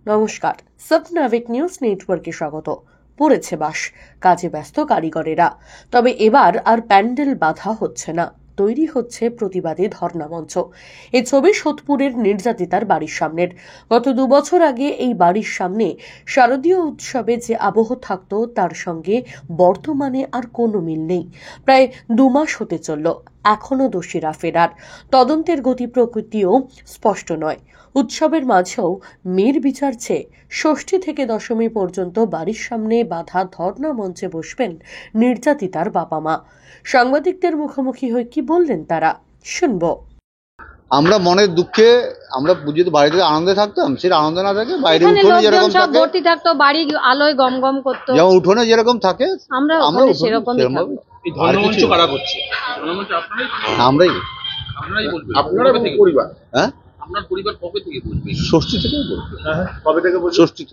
নমস্কার, সাবনাভিক নিউজ নেটওয়ার্কে স্বাগত। পড়েছে বাস, কাজে ব্যস্ত কারিগরেরা। তবে এবার আর প্যান্ডেল বাঁধা হচ্ছে না, তৈরি হচ্ছে প্রতিবাদী ধর্ণা মঞ্চ। এই ছবি সোদপুরের নির্যাতিতার বাড়ির সামনের। গত 2 বছর আগে এই বাড়ির সামনে শারদীয় উৎসবে যে আবহ থাকতো তার সঙ্গে বর্তমানে আর কোনো মিল নেই। প্রায় 2 মাস হতে চলল, এখনো দোষীরা ফেরার। তদন্তের গতি প্রকৃতিও স্পষ্ট নয়। উৎসবের মাঝেও মেয়ের বিচার চেয়ে ষষ্ঠী থেকে দশমী পর্যন্ত বাড়ির সামনে বাঁধা ধর্ণা মঞ্চে বসবেন নির্যাতিতার বাবা মা। সাংবাদিকদের মুখোমুখি হয়ে কি বললেন তারা, শুনবো। আমরা মনের দুঃখে আমরা যদি বাড়িতে আনন্দে থাকতাম, সেটা আনন্দ না থাকে বাইরে উঠোনে যেরকম থাকে ভর্তি থাকতো, বাড়ি আলোয় গমগম করতো, যেমন উঠোনে যেরকম থাকে আমরা সেরকম এই ধর্ণা মঞ্চ কারা করছে? আমরাই আপনারা পরিবার, হ্যাঁ আপনার পরিবার কবে থেকে বলবে? ষষ্ঠী থেকেই বলবে। কবে থেকে বলবে? ষষ্ঠী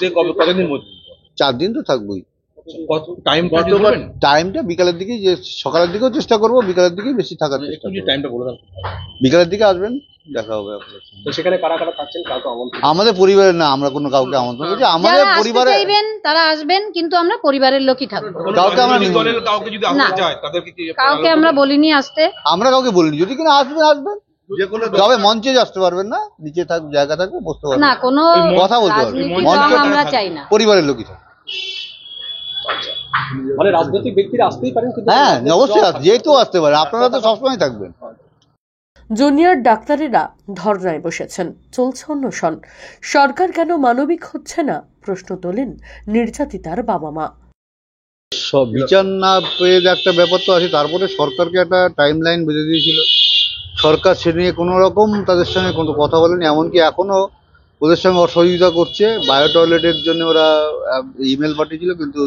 থেকে কতদিন মধ্যে? 4 দিন তো থাকবোই। কত টাইম টাইমটা বিকালের দিকে, যে সকালের দিকেও চেষ্টা করবো, বিকালের দিকেই বেশি থাকার চেষ্টা করবো। টাইমটা বলে দেন। বিকালের দিকে আসবেন, দেখা হবে আপনার সঙ্গে। তো সেখানে কারা কারা থাকছেন? কাউকে আমন্ত্রণ? আমাদের পরিবারের না, আমরা কোনো কাউকে আমন্ত্রণ করছি। আমাদের পরিবারে তারা আসবেন, কিন্তু আমরা পরিবারের লোকই থাকবো। কাউকে আমরা কাউকে যদি আসতে চায় তাদেরকে কি কাউকে আমরা বলিনি আসতে? আমরা কাউকে বলিনি। যদি কিনা আসবেন তবে মঞ্চে আসতে পারবেন না, নিচে জায়গা থাকবে, বসতে পারবেন না, কোনো কথা বলতে পারবেন। মঞ্চে আমরা চাই না। পরিবারের লোকই থাকবে। মানে রাজনৈতিক ব্যক্তিরা আসতেই পারেন, কিন্তু হ্যাঁ অবশ্যই যেহেতু আসতে পারে, আপনারা তো সবসময় থাকবেন। জুনিয়র ডাক্তারেরা ধর্নায় বসেছেন, চলছে অন্বেষণ। সরকার কেন মানবিক হচ্ছে না, প্রশ্ন তোলেন নির্যাতিতার বাবা মা। বিচার না পেয়ে একটা ব্যাপার তো আছে। তারপরে সরকারকে একটা টাইম লাইন বেঁধে দিয়েছিল, সরকার সে নিয়ে কোনো রকম তাদের সঙ্গে কোনো কথা বলেনি। এমনকি এখনো ওদের সঙ্গে অসহযোগিতা করছে। বায়ো টয়লেটের জন্য ওরা ইমেল পাঠিয়েছিল, কিন্তু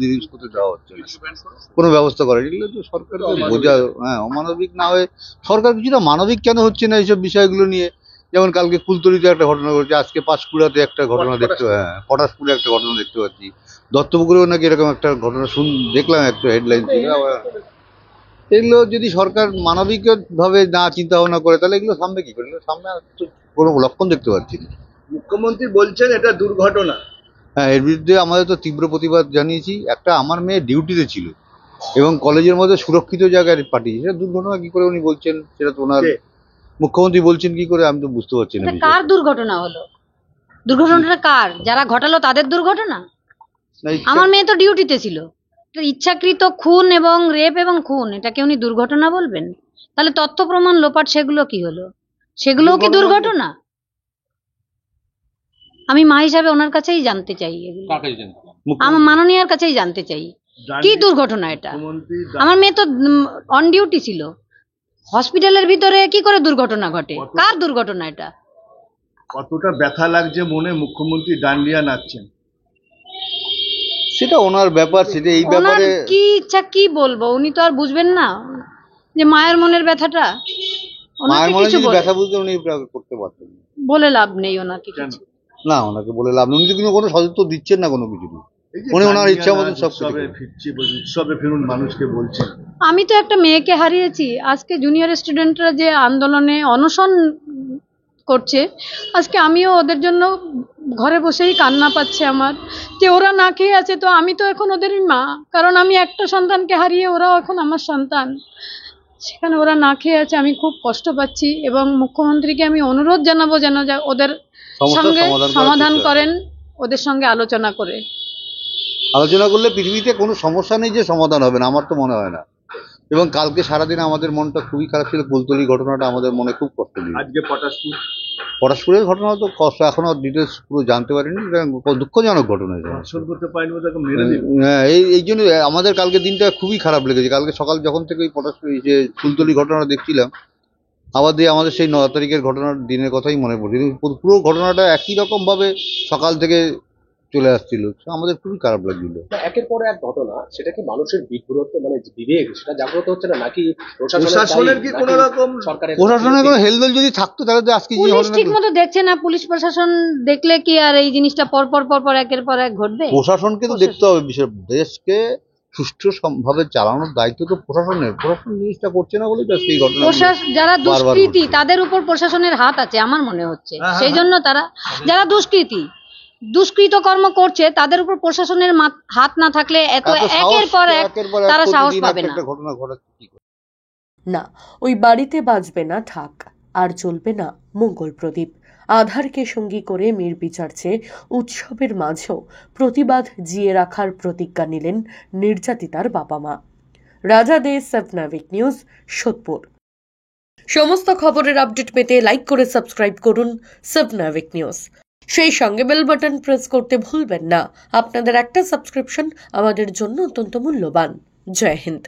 জিনিসপত্র দেওয়া হচ্ছে না, কোনো ব্যবস্থা করে। এগুলো তো সরকারকে বোঝা, হ্যাঁ অমানবিক না হয়ে সরকার কিছুটা মানবিক কেন হচ্ছে না এইসব বিষয়গুলো নিয়ে। যেমন কালকে ফুলতলিতে একটা ঘটনা ঘটেছে, আজকে পাঁশকুড়াতে একটা ঘটনা দেখতে, হ্যাঁ পটাশপুরে একটা ঘটনা দেখতে পাচ্ছি, দত্তপুকুরেও নাকি এরকম একটা ঘটনা দেখলাম, একটা হেডলাইন ছিল। এগুলো যদি সরকার মানবিক ভাবে না চিন্তা ভাবনা করে, তাহলে এগুলো সামনে কি করে? সামনে কোনো লক্ষণ দেখতে পাচ্ছি না। মুখ্যমন্ত্রী বলছেন এটা দুর্ঘটনা। হ্যাঁ, এর বিরুদ্ধে আমাদের তো তীব্র প্রতিবাদ জানিয়েছি। একটা আমার মেয়ে ডিউটিতে ছিল এবং কলেজের মধ্যে সুরক্ষিত জায়গায় পাঠিয়েছে, সেটা দুর্ঘটনা কি করে উনি বলছেন? সেটা তো ওনার মুখ্যমন্ত্রী বলছেন কি করে, আমি তো বুঝতে পারছি না। কার দুর্ঘটনা হলো? দুর্ঘটনাটা কার? যারা ঘটালো তাদের দুর্ঘটনা? আমার মেয়ে তো ডিউটিতে ছিল। ইচ্ছাকৃত খুন এবং রেপ এবং খুন, এটাকে উনি দুর্ঘটনা বলবেন? তাহলে তথ্য প্রমাণ লোপাট, সেগুলো কি হলো? সেগুলোও কি দুর্ঘটনা? আমি মা হিসাবে ওনার কাছেই জানতে চাই, এগুলো আমার মাননীয়ার কাছেই জানতে চাই, কি দুর্ঘটনা এটা? আমার মেয়ে তো অন ডিউটি ছিল, হসপিটালের ভিতরে কি করে দুর্ঘটনা ঘটে? কার দুর্ঘটনা এটা? কতটা ব্যথা লাগছে মনে, মুখ্যমন্ত্রী ডান্ডিয়া নাচছেন। সেটা ওনার ব্যাপার, সেটা এই ব্যাপারে কি ইচ্ছা কি বলবো, উনি তো আর বুঝবেন না যে মায়ের মনের ব্যথাটা। মায়ের মনে যদি ব্যথা বুঝতে উনি করতে পারতেন। বলে লাভ নেই ওনাকে কিছু। না, ওনাকে বলে লাভ নেই। উনি তো কিন্তু কোনো সদস্য দিচ্ছেন না কোনো কিছু। উনি ওনার ইচ্ছা মতন সব উৎসবে ফিরুন মানুষকে বলছেন। আমি তো একটা মেয়েকে হারিয়েছি। আজকে জুনিয়র স্টুডেন্টরা যে আন্দোলনে অনশন করছে, আজকে আমিও ওদের জন্য ঘরে বসেই কান্না পাচ্ছে আমার, যে ওরা না খেয়ে আছে। তো আমি তো এখন ওদেরই মা, কারণ আমি একটা সন্তানকে হারিয়ে ওরাও এখন আমার সন্তান। সেখানে ওরা না খেয়ে আছে, আমি খুব কষ্ট পাচ্ছি। এবং মুখ্যমন্ত্রীকে আমি অনুরোধ জানাবো যেন ওদের সঙ্গে সমাধান করেন, ওদের সঙ্গে আলোচনা করে। আলোচনা করলে পৃথিবীতে কোনো সমস্যা নেই যে সমাধান হবে না, আমার তো মনে হয় না। এবং কালকে সারাদিন আমাদের মনটা খুবই খারাপ ছিল। ফুলতলি ঘটনাটা আমাদের মনে খুব কষ্ট দিল। আজকে পটাশপুরের ঘটনা তো কষ্ট, এখনো ডিটেলস পুরো জানতে পারিনি। দুঃখজনক ঘটনা। এই জন্য আমাদের কালকে দিনটা খুবই খারাপ লেগেছে। কালকে সকাল যখন থেকে ওই পটাশপুর যে ফুলতলি ঘটনাটা দেখছিলাম, আবার দিয়ে আমাদের সেই 9 তারিখের ঘটনার দিনের কথাই মনে পড়ছে। পুরো ঘটনাটা একই রকম ভাবে সকাল থেকে চলে আসছিল, আমাদের খুবই খারাপ লাগছিল। একের পর এক ঘটনা, সেটা কি মানুষের বিব্রত, মানে বিবেক সেটা জাগ্রত হচ্ছে না, নাকি প্রশাসনের কি কোনো রকম প্রশাসনের কোনো হেলদোল যদি থাকতো তাহলে তো আজকে পুলিশ ঠিক মতো দেখছে না। পুলিশ প্রশাসন দেখলে কি আর এই জিনিসটা পর পর একের পর এক ঘটবে? প্রশাসনকে তো দেখতে হবে, দেশকে সুষ্ঠুভাবে চালানোর দায়িত্ব তো প্রশাসনের। প্রশাসন জিনিসটা করছে না বলেই তো আজকে এই ঘটনা। যারা বারবার দুষ্কৃতী ঘটছে। তাদের উপর প্রশাসনের হাত আছে আমার মনে হচ্ছে, সেই জন্য তারা যারা দুষ্কৃত কর্ম করছে তাদের উপর প্রশাসনের হাত না থাকলে এত একের পর এক তারা সাহস পাবে না। ঘটনা ঘটাচ্ছে কি করে? না, ওই বাড়িতে বাজবে না ঢাক, আর চলবে না মঙ্গল প্রদীপ। আধারকে সঙ্গী করে নির্বিচার চেয়ে উৎসবের মাঝেও প্রতিবাদ জিয়ে রাখার প্রতিজ্ঞা নিলেন নির্যাতিতার বাবা মা। রাজা দে, সাবনাভিক নিউজ, সোদপুর। সমস্ত খবরের আপডেট পেতে লাইক করে সাবস্ক্রাইব করুন সাবনাভিক নিউজ। সেই সঙ্গে বেল বাটন প্রেস করতে ভুলবেন না। আপনাদের একটা সাবস্ক্রিপশন আমাদের জন্য অত্যন্ত মূল্যবান। জয় হিন্দ।